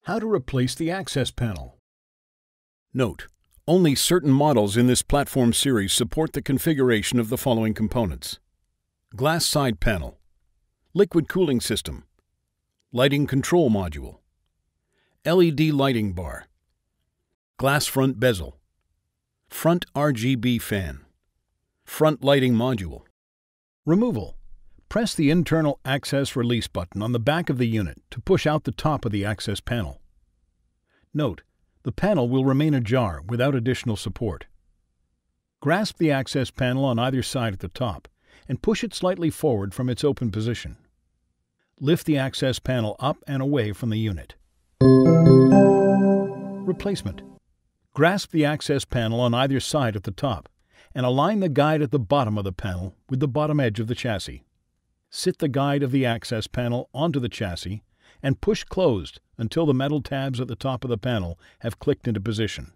How to replace the access panel. Note: only certain models in this platform series support the configuration of the following components: glass side panel, liquid cooling system, lighting control module, LED lighting bar, glass front bezel, front RGB fan, front lighting module. Removal: press the internal access release button on the back of the unit to push out the top of the access panel. Note: the panel will remain ajar without additional support. Grasp the access panel on either side at the top and push it slightly forward from its open position. Lift the access panel up and away from the unit. Replacement: grasp the access panel on either side at the top and align the guide at the bottom of the panel with the bottom edge of the chassis. Sit the guide of the access panel onto the chassis and push closed until the metal tabs at the top of the panel have clicked into position.